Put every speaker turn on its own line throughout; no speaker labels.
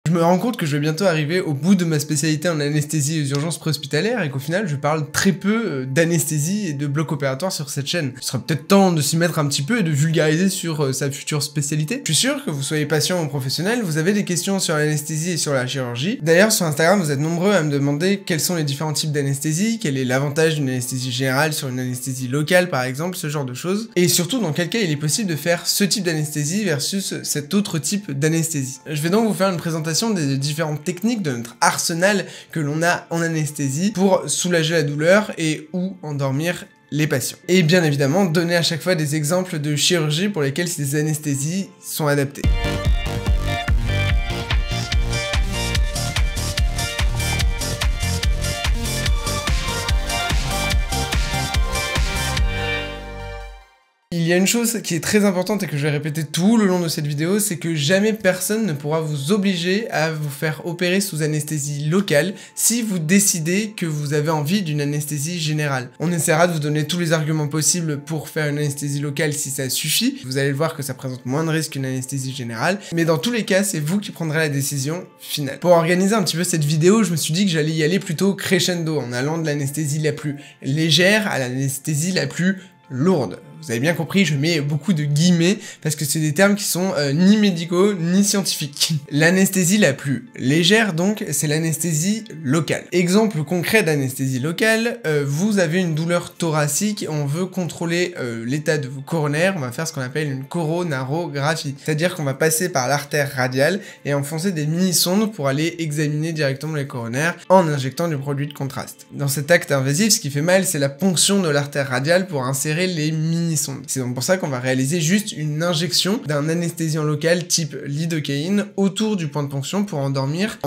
Je me rends compte que je vais bientôt arriver au bout de ma spécialité en anesthésie et aux urgences préhospitalières et qu'au final je parle très peu d'anesthésie et de bloc opératoire sur cette chaîne. Il serait peut-être temps de s'y mettre un petit peu et de vulgariser sur sa future spécialité. Je suis sûr que vous soyez patient ou professionnel, vous avez des questions sur l'anesthésie et sur la chirurgie. D'ailleurs sur Instagram vous êtes nombreux à me demander quels sont les différents types d'anesthésie, quel est l'avantage d'une anesthésie générale sur une anesthésie locale par exemple, ce genre de choses. Et surtout dans quel cas il est possible de faire ce type d'anesthésie versus cet autre type d'anesthésie. Je vais donc vous faire une présentation des différentes techniques de notre arsenal que l'on a en anesthésie pour soulager la douleur et ou endormir les patients. Et bien évidemment, donner à chaque fois des exemples de chirurgie pour lesquelles ces anesthésies sont adaptées. Il y a une chose qui est très importante et que je vais répéter tout le long de cette vidéo, c'est que jamais personne ne pourra vous obliger à vous faire opérer sous anesthésie locale si vous décidez que vous avez envie d'une anesthésie générale. On essaiera de vous donner tous les arguments possibles pour faire une anesthésie locale si ça suffit. Vous allez le voir que ça présente moins de risques qu'une anesthésie générale, mais dans tous les cas, c'est vous qui prendrez la décision finale. Pour organiser un petit peu cette vidéo, je me suis dit que j'allais y aller plutôt crescendo, en allant de l'anesthésie la plus légère à l'anesthésie la plus lourde. Vous avez bien compris, je mets beaucoup de guillemets parce que c'est des termes qui sont ni médicaux ni scientifiques. L'anesthésie la plus légère donc, c'est l'anesthésie locale. Exemple concret d'anesthésie locale, vous avez une douleur thoracique, on veut contrôler l'état de vos coronaires, on va faire ce qu'on appelle une coronarographie. C'est-à-dire qu'on va passer par l'artère radiale et enfoncer des mini-sondes pour aller examiner directement les coronaires en injectant du produit de contraste. Dans cet acte invasif, ce qui fait mal, c'est la ponction de l'artère radiale pour insérer les mini-sondes. C'est donc pour ça qu'on va réaliser juste une injection d'un anesthésiant local type lidocaïne autour du point de ponction pour endormir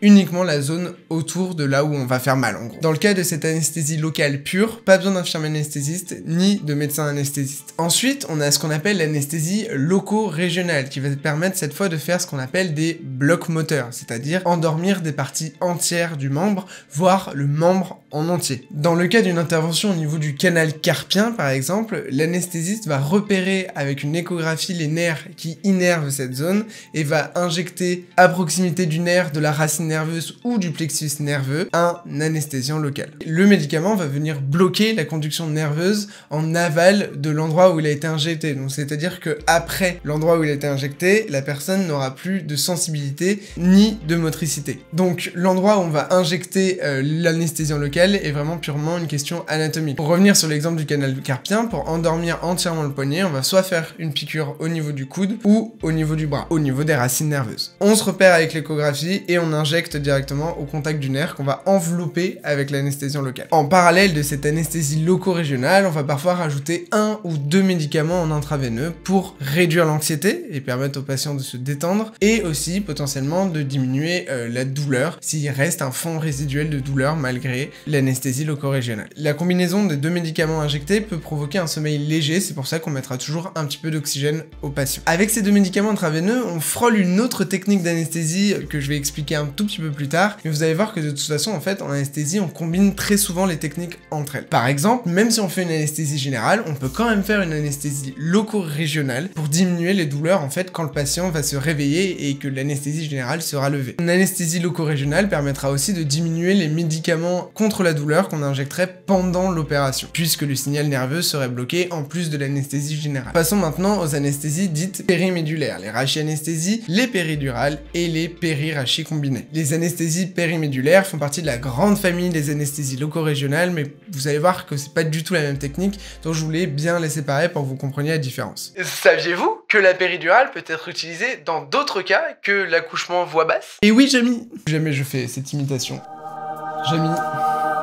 uniquement la zone autour de là où on va faire mal en gros. Dans le cas de cette anesthésie locale pure, pas besoin d'infirmier anesthésiste ni de médecin anesthésiste. Ensuite, on a ce qu'on appelle l'anesthésie loco-régionale qui va permettre cette fois de faire ce qu'on appelle des blocs moteurs, c'est-à-dire endormir des parties entières du membre, voire le membre en entier. Dans le cas d'une intervention au niveau du canal carpien par exemple, l'anesthésiste va repérer avec une échographie les nerfs qui innervent cette zone et va injecter à proximité du nerf, de la racine nerveuse ou du plexus nerveux un anesthésiant local. Le médicament va venir bloquer la conduction nerveuse en aval de l'endroit où il a été injecté. Donc c'est-à-dire que après l'endroit où il a été injecté, la personne n'aura plus de sensibilité ni de motricité. Donc l'endroit où on va injecter l'anesthésiant local est vraiment purement une question anatomique. Pour revenir sur l'exemple du canal carpien, pour endormir entièrement le poignet, on va soit faire une piqûre au niveau du coude ou au niveau du bras, au niveau des racines nerveuses. On se repère avec l'échographie et on injecte directement au contact du nerf qu'on va envelopper avec l'anesthésiant local. En parallèle de cette anesthésie loco-régionale, on va parfois rajouter 1 ou 2 médicaments en intraveineux pour réduire l'anxiété et permettre aux patients de se détendre et aussi potentiellement de diminuer la douleur s'il reste un fond résiduel de douleur malgré l'anesthésie loco-régionale. La combinaison des 2 médicaments injectés peut provoquer un sommeil léger, c'est pour ça qu'on mettra toujours un petit peu d'oxygène aux patients. Avec ces 2 médicaments intraveineux, on frôle une autre technique d'anesthésie que je vais expliquer un tout petit peu plus tard, mais vous allez voir que de toute façon, en fait, en anesthésie, on combine très souvent les techniques entre elles. Par exemple, même si on fait une anesthésie générale, on peut quand même faire une anesthésie loco-régionale pour diminuer les douleurs, en fait, quand le patient va se réveiller et que l'anesthésie générale sera levée. Une anesthésie loco-régionale permettra aussi de diminuer les médicaments contre la douleur qu'on injecterait pendant l'opération, puisque le signal nerveux serait bloqué en plus de l'anesthésie générale. Passons maintenant aux anesthésies dites périmédulaires, les rachianesthésies, les péridurales et les périrachis combinées. Les anesthésies périmédulaires font partie de la grande famille des anesthésies loco-régionales, mais vous allez voir que c'est pas du tout la même technique, donc je voulais bien les séparer pour que vous compreniez la différence. Saviez-vous que la péridurale peut être utilisée dans d'autres cas que l'accouchement voix basse? Et oui, Jamy! Jamais je fais cette imitation. Jamy...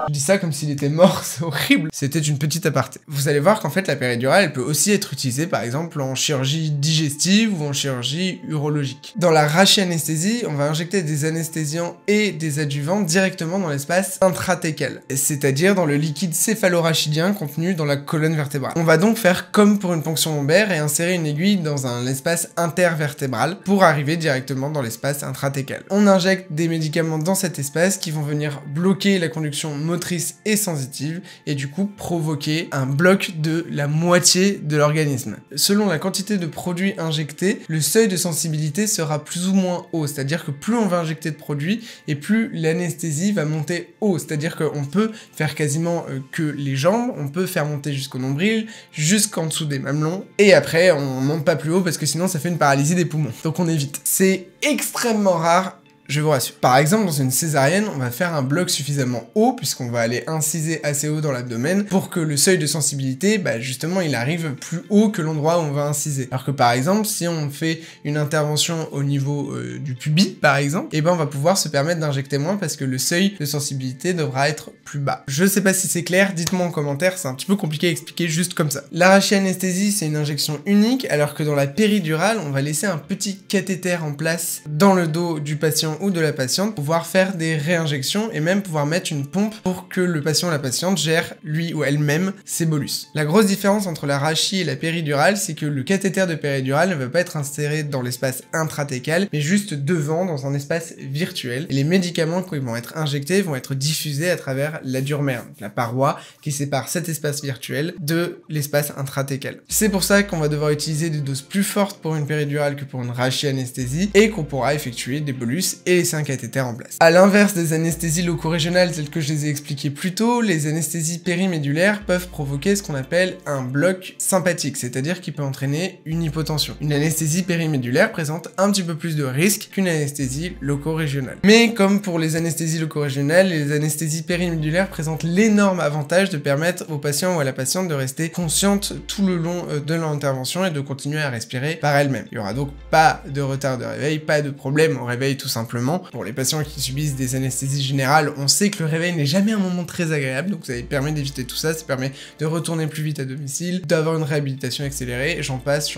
Je dis ça comme s'il était mort, c'est horrible. C'était une petite aparté. Vous allez voir qu'en fait la péridurale elle peut aussi être utilisée par exemple en chirurgie digestive ou en chirurgie urologique. Dans la rachianesthésie, on va injecter des anesthésiants et des adjuvants directement dans l'espace intratécal, c'est-à-dire dans le liquide céphalorachidien contenu dans la colonne vertébrale. On va donc faire comme pour une ponction lombaire et insérer une aiguille dans un espace intervertébral pour arriver directement dans l'espace intratécal. On injecte des médicaments dans cet espace qui vont venir bloquer la conduction motrice motrice et sensitive et du coup provoquer un bloc de la moitié de l'organisme. Selon la quantité de produit injecté, le seuil de sensibilité sera plus ou moins haut, c'est-à-dire que plus on va injecter de produit et plus l'anesthésie va monter haut, c'est-à-dire qu'on peut faire quasiment que les jambes, on peut faire monter jusqu'au nombril, jusqu'en dessous des mamelons, et après on monte pas plus haut parce que sinon ça fait une paralysie des poumons, donc on évite. C'est extrêmement rare, je vous rassure. Par exemple, dans une césarienne, on va faire un bloc suffisamment haut, puisqu'on va aller inciser assez haut dans l'abdomen, pour que le seuil de sensibilité, justement, il arrive plus haut que l'endroit où on va inciser. Alors que par exemple, si on fait une intervention au niveau du pubis, par exemple, on va pouvoir se permettre d'injecter moins, parce que le seuil de sensibilité devra être plus bas. Je sais pas si c'est clair, dites-moi en commentaire, c'est un petit peu compliqué à expliquer juste comme ça. L'arrachianesthésie, c'est une injection unique, alors que dans la péridurale, on va laisser un petit cathéter en place dans le dos du patient ou de la patiente, pouvoir faire des réinjections et même pouvoir mettre une pompe pour que le patient ou la patiente gère lui ou elle-même ses bolus. La grosse différence entre la rachie et la péridurale, c'est que le cathéter de péridurale ne va pas être inséré dans l'espace intratécal, mais juste devant, dans un espace virtuel. Et les médicaments qui vont être injectés vont être diffusés à travers la durmère, la paroi qui sépare cet espace virtuel de l'espace intratécal. C'est pour ça qu'on va devoir utiliser des doses plus fortes pour une péridurale que pour une rachie-anesthésie et qu'on pourra effectuer des bolus et laisser un cathéter en place. A l'inverse des anesthésies loco-régionales telles que je les ai expliquées plus tôt, les anesthésies périmédulaires peuvent provoquer ce qu'on appelle un bloc sympathique, c'est-à-dire qu'il peut entraîner une hypotension. Une anesthésie périmédulaire présente un petit peu plus de risque qu'une anesthésie loco-régionale. Mais comme pour les anesthésies loco-régionales, les anesthésies périmédulaires présentent l'énorme avantage de permettre au patient ou à la patiente de rester consciente tout le long de l'intervention et de continuer à respirer par elle-même. Il n'y aura donc pas de retard de réveil, pas de problème au réveil tout simplement. Pour les patients qui subissent des anesthésies générales, on sait que le réveil n'est jamais un moment très agréable, donc ça permet d'éviter tout ça, ça permet de retourner plus vite à domicile, d'avoir une réhabilitation accélérée, et j'en passe,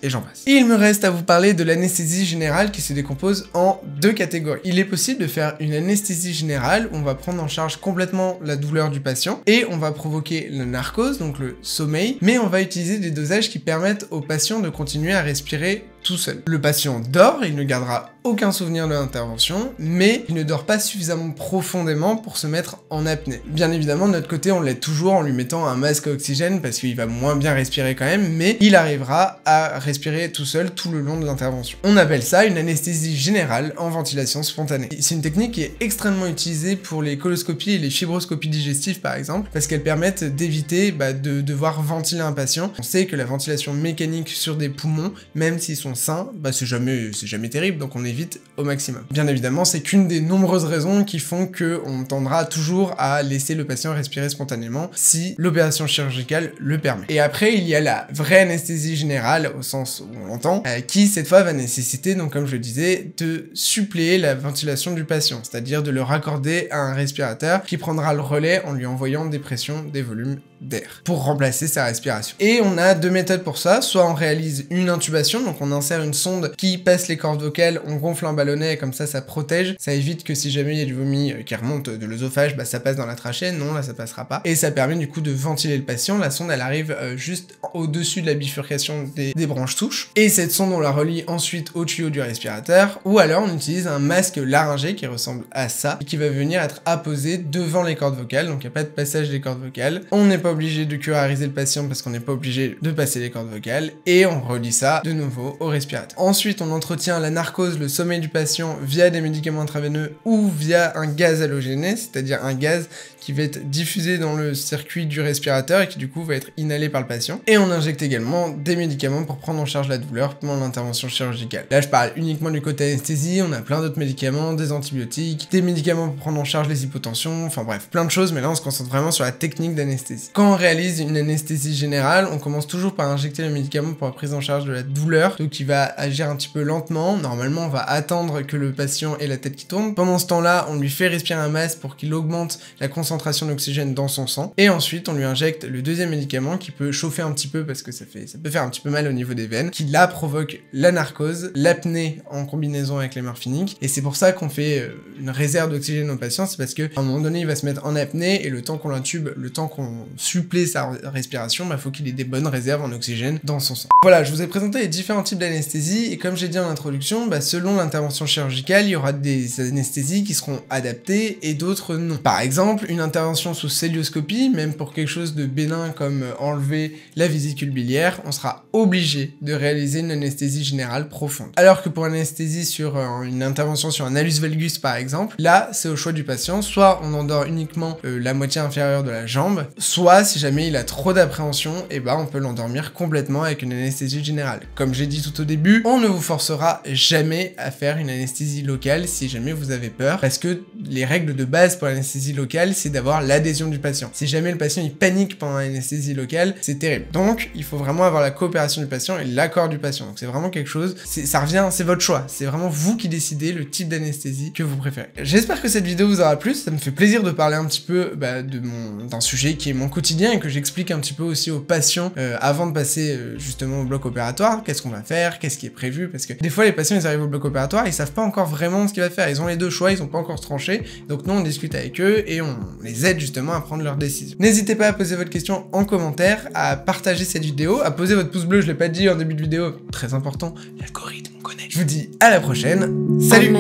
et j'en passe. Il me reste à vous parler de l'anesthésie générale qui se décompose en deux catégories. Il est possible de faire une anesthésie générale où on va prendre en charge complètement la douleur du patient et on va provoquer la narcose, donc le sommeil, mais on va utiliser des dosages qui permettent au patient de continuer à respirer tout seul. Le patient dort, il ne gardera aucun souvenir de l'intervention, mais il ne dort pas suffisamment profondément pour se mettre en apnée. Bien évidemment, de notre côté, on l'aide toujours en lui mettant un masque à oxygène parce qu'il va moins bien respirer quand même, mais il arrivera à respirer tout seul tout le long de l'intervention. On appelle ça une anesthésie générale en ventilation spontanée. C'est une technique qui est extrêmement utilisée pour les coloscopies et les fibroscopies digestives par exemple, parce qu'elles permettent d'éviter de devoir ventiler un patient. On sait que la ventilation mécanique sur des poumons, même s'ils sont sains, c'est jamais terrible, donc on évite au maximum. Bien évidemment, c'est qu'une des nombreuses raisons qui font qu'on tendra toujours à laisser le patient respirer spontanément si l'opération chirurgicale le permet. Et après, il y a la vraie anesthésie générale, au sens où on l'entend, qui cette fois va nécessiter, donc comme je le disais, de suppléer la ventilation du patient, c'est-à-dire de le raccorder à un respirateur qui prendra le relais en lui envoyant des pressions, des volumes d'air pour remplacer sa respiration. Et on a deux méthodes pour ça, soit on réalise une intubation, donc on insère une sonde qui passe les cordes vocales, on gonfle un ballonnet et comme ça protège, ça évite que si jamais il y a du vomi qui remonte de l'œsophage, ça passe dans la trachée, non là ça passera pas, et ça permet du coup de ventiler le patient. La sonde elle arrive juste au-dessus de la bifurcation des branches souches, et cette sonde on la relie ensuite au tuyau du respirateur, ou alors on utilise un masque laryngé qui ressemble à ça, et qui va venir être apposé devant les cordes vocales, donc il n'y a pas de passage des cordes vocales, on n'est pas obligé de curariser le patient parce qu'on n'est pas obligé de passer les cordes vocales, et on relie ça de nouveau au respirateur. Ensuite on entretient la narcose, le sommeil du patient via des médicaments intraveineux ou via un gaz halogéné, c'est-à-dire un gaz qui va être diffusé dans le circuit du respirateur et qui du coup va être inhalé par le patient. Et on injecte également des médicaments pour prendre en charge la douleur pendant l'intervention chirurgicale. Là je parle uniquement du côté anesthésie, on a plein d'autres médicaments, des antibiotiques, des médicaments pour prendre en charge les hypotensions, enfin bref, plein de choses, mais là on se concentre vraiment sur la technique d'anesthésie. Quand on réalise une anesthésie générale, on commence toujours par injecter le médicament pour la prise en charge de la douleur, donc qui va agir un petit peu lentement. Normalement on va attendre que le patient ait la tête qui tourne. Pendant ce temps-là, on lui fait respirer un masque pour qu'il augmente la concentration d'oxygène dans son sang, et ensuite on lui injecte le deuxième médicament qui peut chauffer un petit peu parce que ça peut faire un petit peu mal au niveau des veines, qui là provoque la narcose, l'apnée en combinaison avec les morphiniques, et c'est pour ça qu'on fait une réserve d'oxygène au patient, c'est parce que à un moment donné il va se mettre en apnée et le temps qu'on l'intube, le temps qu'on suppléer sa respiration, bah faut qu'il ait des bonnes réserves en oxygène dans son sang. Voilà, je vous ai présenté les différents types d'anesthésie et comme j'ai dit en introduction, bah selon l'intervention chirurgicale, il y aura des anesthésies qui seront adaptées et d'autres non. Par exemple, une intervention sous cœlioscopie, même pour quelque chose de bénin comme enlever la vésicule biliaire, on sera obligé de réaliser une anesthésie générale profonde. Alors que pour une anesthésie sur une intervention sur un hallus valgus par exemple, là c'est au choix du patient, soit on endort uniquement la moitié inférieure de la jambe, soit si jamais il a trop d'appréhension, et bah on peut l'endormir complètement avec une anesthésie générale. Comme j'ai dit tout au début, on ne vous forcera jamais à faire une anesthésie locale si jamais vous avez peur, parce que les règles de base pour l'anesthésie locale, c'est d'avoir l'adhésion du patient. Si jamais le patient il panique pendant l'anesthésie locale, c'est terrible. Donc il faut vraiment avoir la coopération du patient et l'accord du patient. Donc c'est vraiment quelque chose, ça revient, c'est votre choix. C'est vraiment vous qui décidez le type d'anesthésie que vous préférez. J'espère que cette vidéo vous aura plu, ça me fait plaisir de parler un petit peu d'un sujet qui est mon quotidien et que j'explique un petit peu aussi aux patients avant de passer justement au bloc opératoire, qu'est-ce qu'on va faire, qu'est-ce qui est prévu, parce que des fois les patients ils arrivent au bloc opératoire, ils savent pas encore vraiment ce qu'il va faire, ils ont les deux choix, ils ont pas encore tranché, donc nous on discute avec eux et on les aide justement à prendre leurs décisions. N'hésitez pas à poser votre question en commentaire, à partager cette vidéo, à poser votre pouce bleu, je l'ai pas dit en début de vidéo, très important, l'algorithme on connaît. Je vous dis à la prochaine, salut!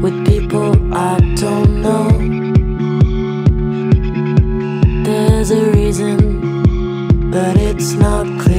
With people I don't know. There's a reason, but it's not clear.